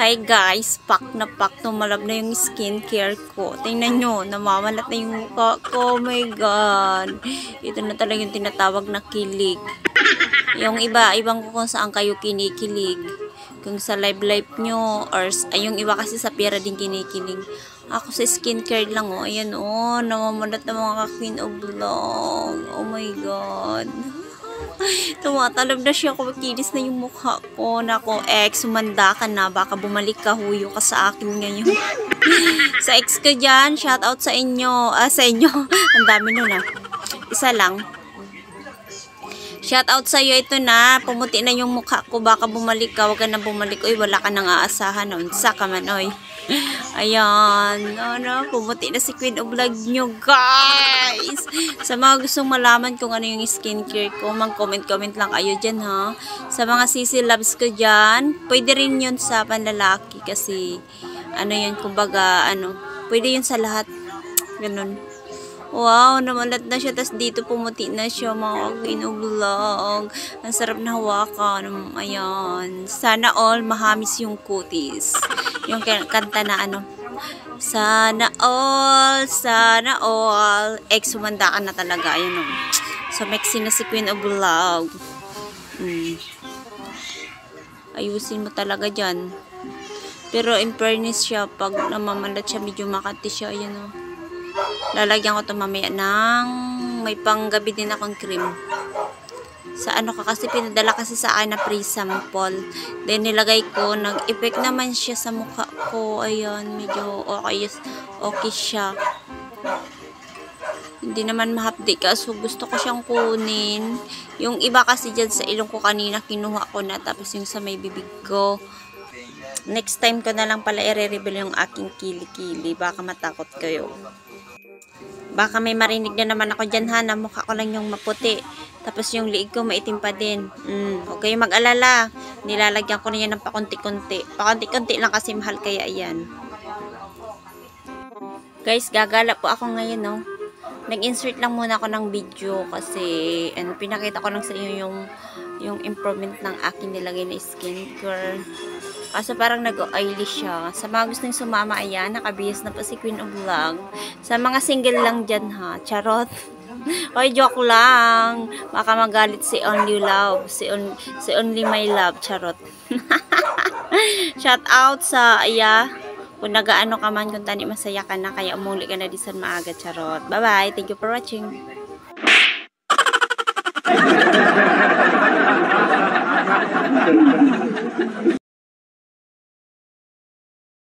Hi guys, pack na pack, tumalab na yung skincare ko. Tingnan nyo, namamalat na yung mukha ko. Oh my god. Ito na talaga yung tinatawag na kilig. Yung iba, ibang ko kung saan kayo kinikilig. Kung sa live nyo, or yung iba kasi sa pera din kinikilig. Ako sa skincare lang, oh. Ayan, oh, namamalat na mga queen of vlog. Oh my god. Tumatalab na siya, kumikinis na yung mukha ko. Nako, ex, sumanda ka na. Baka bumalik ka, huyo ka sa akin ngayon. Sa ex ko dyan, shout out sa inyo. Sa inyo. Ang dami nun ah. Isa lang. Shout out sa iyo, ito na. Pumuti na yung mukha ko. Baka bumalik ka, wag ka na bumalik. Uy, wala ka nang aasahan. Unsa ka man, oy. Ayan. Ano, pumuti na si Queen of Vlog nyo, guys. Sa mga gustong malaman kung ano yung skincare ko, mag-comment lang kayo dyan, ha. Sa mga sisi loves ko dyan, pwede rin yun sa panlalaki kasi, ano yun, kumbaga, ano, pwede yun sa lahat. Ganun. Wow, namalat na siya. Tapos dito pumuti na siya, mga Queen of Vlog. Ang sarap na hawakan. Ayan. Sana all mahamis yung kutis. Yung kanta na ano. Sana all. Ex, sumanda ka na talaga. Ayan o. So, mexi na si Queen of Vlog. Ayusin mo talaga dyan. Pero in fairness siya, pag namamalat siya, medyo makati siya. Ayan o. Lalagyan ko ito mamaya ng may panggabi din akong cream. Sa ano ka kasi, pinadala kasi sa akin na pre-sample. Then nilagay ko, nag-effect naman siya sa mukha ko. Ayan, medyo okay siya. Hindi naman mahapdi ka. So gusto ko siyang kunin. Yung iba kasi dyan sa ilong ko kanina, kinuha ko na. Tapos yung sa may bibig ko. Next time ko na lang pala i-reveal yung aking kili-kili. Baka matakot kayo. Baka may marinig na naman ako dyan, ha, na mukha ko lang yung maputi. Tapos yung liig ko maitim pa din. Huwag kayong mag-alala. Nilalagyan ko na yan ng pakunti-kunti. Pakunti-kunti lang kasi mahal kaya yan. Guys, gagala po ako ngayon, no. Nag-insert lang muna ako ng video kasi ano, pinakita ko lang sa inyo yung improvement ng aking nilagay na skincare. Kaso parang nag-oily siya. Sa mga gustong sumama, ayan, nakabihis na po si Queen of Vlog. Sa mga single lang dyan, ha. Charot. Oy, joke lang. Baka magalit si Only Love. Si Only My Love. Charot. Shout out sa, kung nagaano ka man, kung tani masaya ka na, kaya umuli ka na disan maaga. Charot. Bye-bye. Thank you for watching.